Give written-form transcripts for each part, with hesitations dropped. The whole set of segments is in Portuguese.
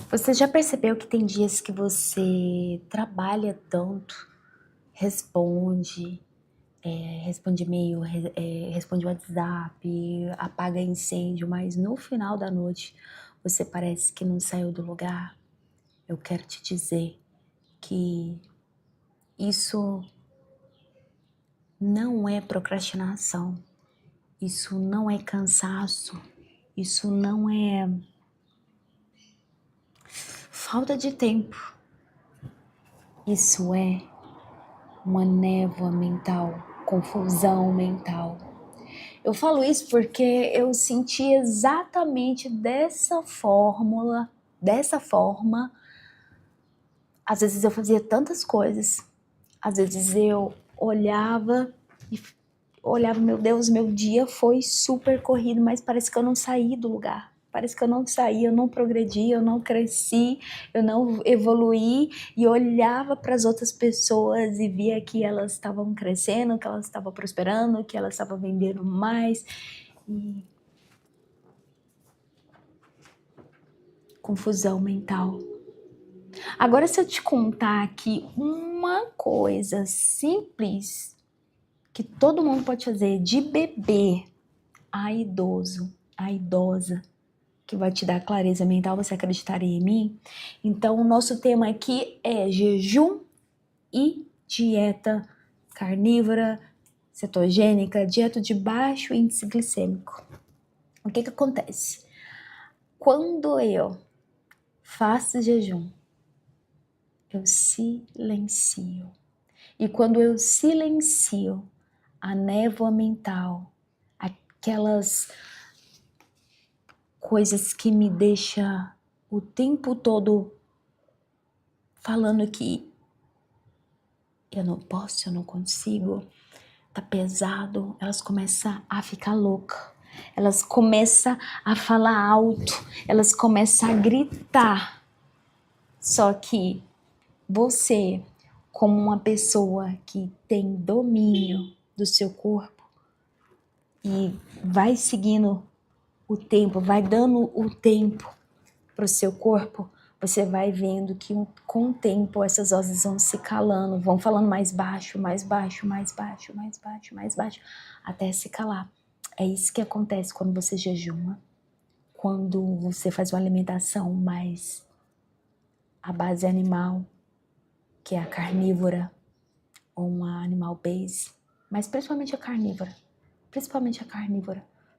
Você já percebeu que tem dias que você trabalha tanto, responde, responde e-mail, responde WhatsApp, apaga incêndio, mas no final da noite você parece que não saiu do lugar? Eu quero te dizer que isso não é procrastinação, isso não é cansaço, isso não é falta de tempo, isso é uma névoa mental, confusão mental. Eu falo isso porque eu senti exatamente dessa forma. Às vezes eu fazia tantas coisas, às vezes eu olhava, meu Deus, meu dia foi super corrido, mas parece que eu não saí do lugar. Parece que eu não saí, eu não progredi, eu não cresci, eu não evoluí, e eu olhava para as outras pessoas e via que elas estavam crescendo, que elas estavam prosperando, que elas estavam vendendo mais. E confusão mental. Agora, se eu te contar aqui uma coisa simples que todo mundo pode fazer, de bebê a idoso, a idosa, que vai te dar clareza mental, você acreditaria em mim? Então, o nosso tema aqui é jejum e dieta carnívora, cetogênica, dieta de baixo índice glicêmico. O que acontece? Quando eu faço jejum, eu silencio. E quando eu silencio a névoa mental, aquelas coisas que me deixam o tempo todo falando que eu não posso, eu não consigo, tá pesado, elas começam a ficar loucas, elas começam a falar alto, elas começam a gritar. Só que você, como uma pessoa que tem domínio do seu corpo e vai seguindo o tempo, vai dando o tempo para o seu corpo, você vai vendo que com o tempo essas vozes vão se calando, vão falando mais baixo, mais baixo, mais baixo, mais baixo, mais baixo, até se calar. É isso que acontece quando você jejuma, quando você faz uma alimentação mais à base animal, que é a carnívora, ou uma animal base, mas principalmente a carnívora,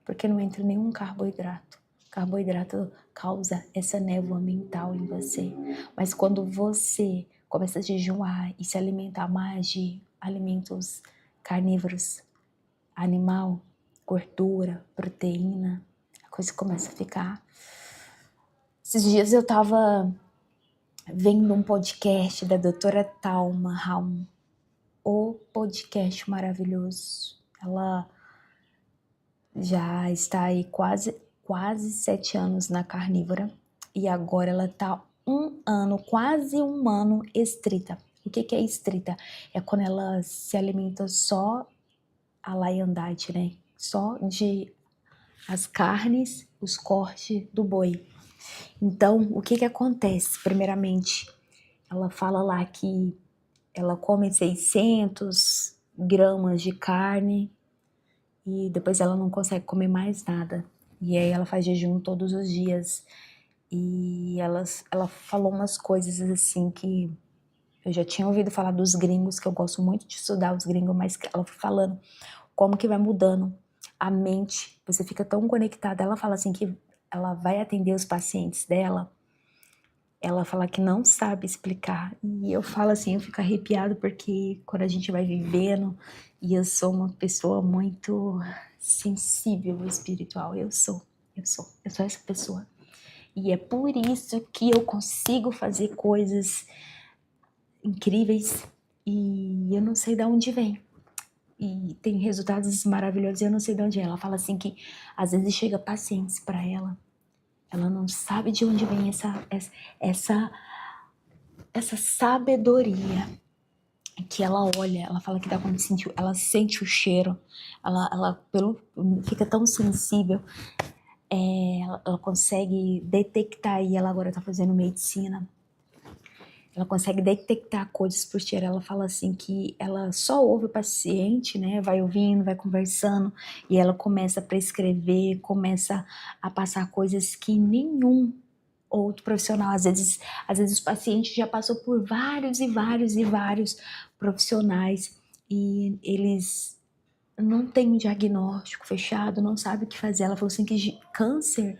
porque não entra nenhum carboidrato. Carboidrato causa essa névoa mental em você. Mas quando você começa a jejuar e se alimentar mais de alimentos carnívoros, animal, gordura, proteína, a coisa começa a ficar. Esses dias eu tava vendo um podcast da doutora Thalma Raum, o podcast maravilhoso. Ela já está aí quase 7 anos na carnívora e agora ela está quase um ano estrita. O que é estrita? É quando ela se alimenta só a laiandade, né? Só de as carnes, os cortes do boi. Então, o que acontece? Primeiramente, ela fala lá que ela come 600 gramas de carne e depois ela não consegue comer mais nada. E aí ela faz jejum todos os dias. E ela falou umas coisas assim que eu já tinha ouvido falar dos gringos, que eu gosto muito de estudar os gringos, mas ela foi falando como que vai mudando a mente. Você fica tão conectada. Ela fala assim que ela vai atender os pacientes dela. Ela fala que não sabe explicar. E eu falo assim, eu fico arrepiado porque quando a gente vai vivendo, e eu sou uma pessoa muito sensível ao espiritual, eu sou essa pessoa. E é por isso que eu consigo fazer coisas incríveis e eu não sei de onde vem. E tem resultados maravilhosos e eu não sei de onde é. Ela fala assim que às vezes chega pacientes para ela não sabe de onde vem essa sabedoria que ela olha, ela fala que dá quando ela sente o cheiro, ela fica tão sensível. ela consegue detectar, e ela agora tá fazendo medicina, ela consegue detectar coisas por cheiro. Ela fala assim que ela só ouve o paciente, né? Vai ouvindo, vai conversando, e ela começa a prescrever, começa a passar coisas que nenhum outro profissional, às vezes o paciente já passou por vários e vários e vários profissionais, e eles não têm um diagnóstico fechado, não sabem o que fazer. Ela falou assim que câncer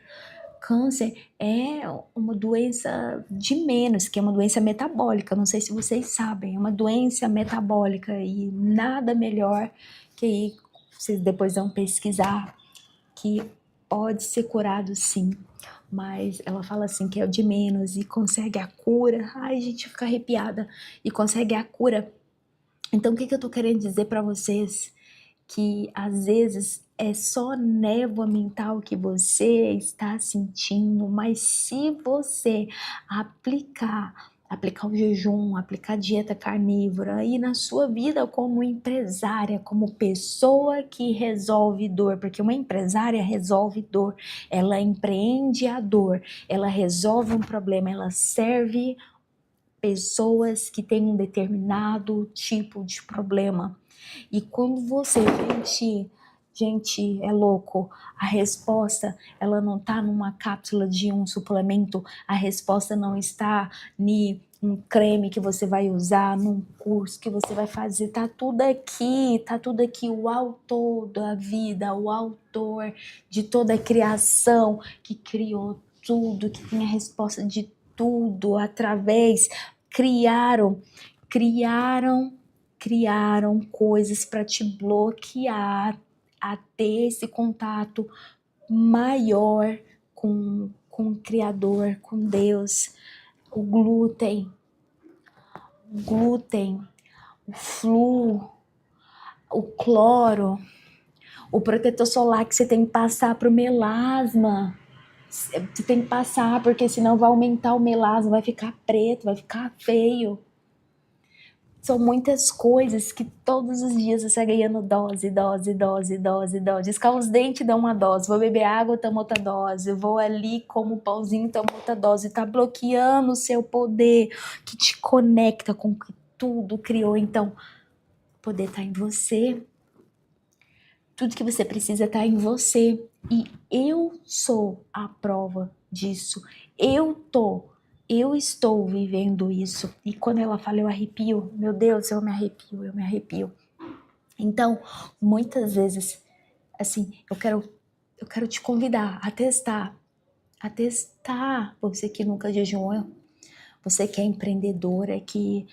é uma doença de menos, que é uma doença metabólica. Não sei se vocês sabem, é uma doença metabólica, e nada melhor que aí vocês depois vão pesquisar, que pode ser curado sim. Mas ela fala assim que é o de menos e consegue a cura. Ai, gente, fica arrepiada. E consegue a cura. Então, o que eu tô querendo dizer para vocês? Que às vezes é só névoa mental que você está sentindo, mas se você aplicar o jejum, aplicar a dieta carnívora e na sua vida como empresária, como pessoa que resolve dor, porque uma empresária resolve dor, ela empreende a dor, ela resolve um problema, ela serve pessoas que têm um determinado tipo de problema. E quando você, gente, é louco, a resposta, ela não tá numa cápsula de um suplemento, a resposta não está em um creme que você vai usar, num curso que você vai fazer, tá tudo aqui, o autor da vida, o autor de toda a criação, que criou tudo, que tem a resposta de tudo, criaram coisas para te bloquear a ter esse contato maior com o Criador, com Deus. O glúten, o flu, o cloro, o protetor solar que você tem que passar pro melasma. Você tem que passar, porque senão vai aumentar o melasma, vai ficar preto, vai ficar feio. São muitas coisas que todos os dias você vai ganhando dose. Escovar os dentes, dá uma dose. Vou beber água, toma outra dose. Vou ali, como pãozinho, toma outra dose. Tá bloqueando o seu poder, que te conecta com o que tudo criou. Então, o poder tá em você. Tudo que você precisa tá em você. E eu sou a prova disso. Eu estou vivendo isso. E quando ela fala, eu arrepio. Meu Deus, eu me arrepio. Então, muitas vezes, assim, eu quero te convidar a testar. Você que nunca jejuou, você que é empreendedora, que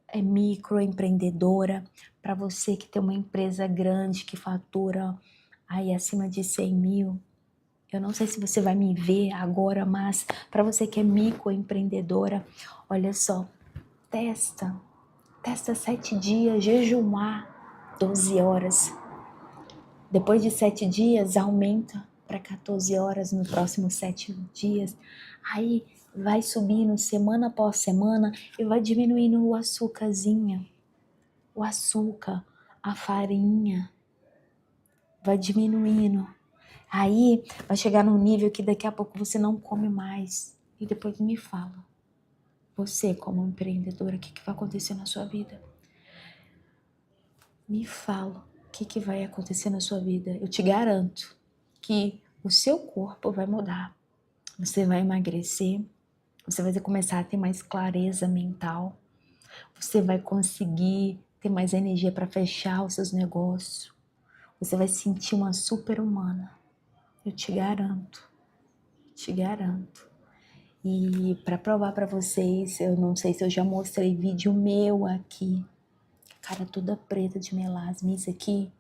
é microempreendedora, para você que tem uma empresa grande que fatura aí acima de 100 mil. Eu não sei se você vai me ver agora, mas para você que é microempreendedora, olha só, testa 7 dias, jejuar 12 horas. Depois de 7 dias, aumenta para 14 horas no próximo 7 dias. Aí vai subindo semana após semana e vai diminuindo o açúcarzinho, o açúcar, a farinha, vai diminuindo. Aí vai chegar num nível que daqui a pouco você não come mais. E depois me fala, você como empreendedora, o que vai acontecer na sua vida? Me fala o que vai acontecer na sua vida. Eu te garanto que o seu corpo vai mudar. Você vai emagrecer, você vai começar a ter mais clareza mental, você vai conseguir ter mais energia para fechar os seus negócios, você vai se sentir uma super-humana. Eu te garanto. E para provar para vocês, eu não sei se eu já mostrei vídeo meu aqui, cara toda preta de melasma. Isso aqui,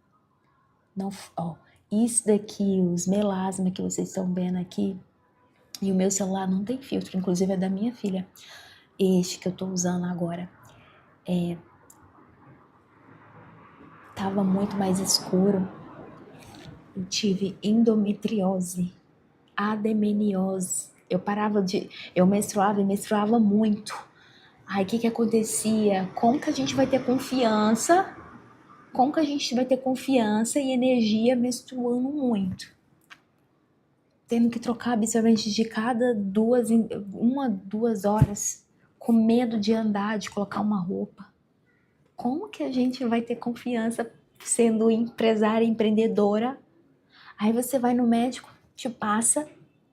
não, ó, isso daqui, os melasma que vocês estão vendo aqui, e o meu celular não tem filtro, inclusive é da minha filha, este que eu tô usando agora, tava muito mais escuro. Eu tive endometriose, ademeniose. Eu menstruava e menstruava muito. Aí o que acontecia? Como que a gente vai ter confiança? E energia menstruando muito? tendo que trocar absorvente de cada 2 horas, com medo de andar, de colocar uma roupa. Como que a gente vai ter confiança sendo empresária, empreendedora? Aí você vai no médico, te passa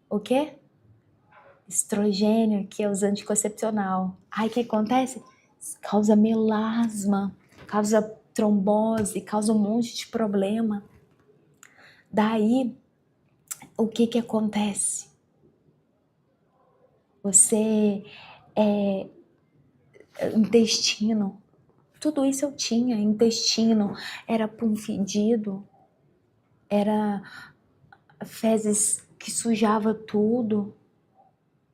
o quê? Estrogênio, que é os anticoncepcional. Aí o que acontece? Causa melasma, causa trombose, causa um monte de problema. Daí, o que acontece? Você, intestino, tudo isso eu tinha, intestino, era pum fedido, era fezes que sujava tudo.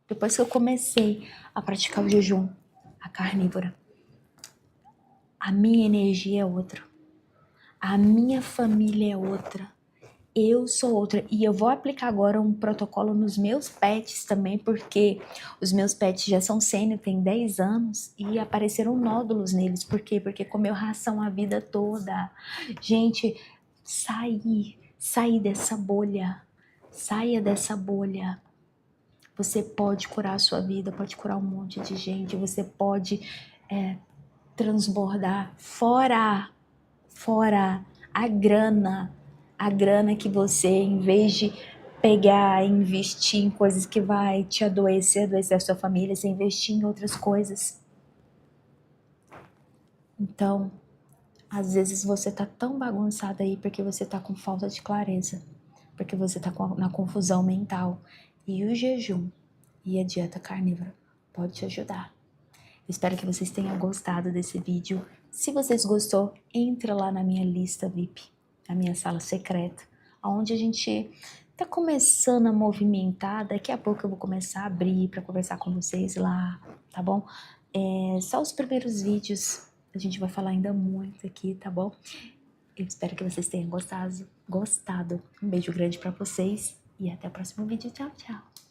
Depois que eu comecei a praticar o jejum, a carnívora, a minha energia é outra, a minha família é outra, eu sou outra. E eu vou aplicar agora um protocolo nos meus pets também, porque os meus pets já são sênior, tem 10 anos, e apareceram nódulos neles. Por quê? Porque comeu ração a vida toda. Gente, sair dessa bolha, saia dessa bolha. Você pode curar a sua vida, pode curar um monte de gente, você pode transbordar fora a grana que você, em vez de pegar e investir em coisas que vai te adoecer a sua família, você investir em outras coisas. Então, às vezes você tá tão bagunçado aí porque você tá com falta de clareza, porque você tá na confusão mental. E o jejum e a dieta carnívora pode te ajudar. Espero que vocês tenham gostado desse vídeo. Se vocês gostou, entra lá na minha lista VIP, na minha sala secreta, onde a gente tá começando a movimentar. Daqui a pouco eu vou começar a abrir para conversar com vocês lá, tá bom? Só os primeiros vídeos, a gente vai falar ainda muito aqui, tá bom? Eu espero que vocês tenham gostado. Um beijo grande para vocês e até o próximo vídeo. Tchau, tchau!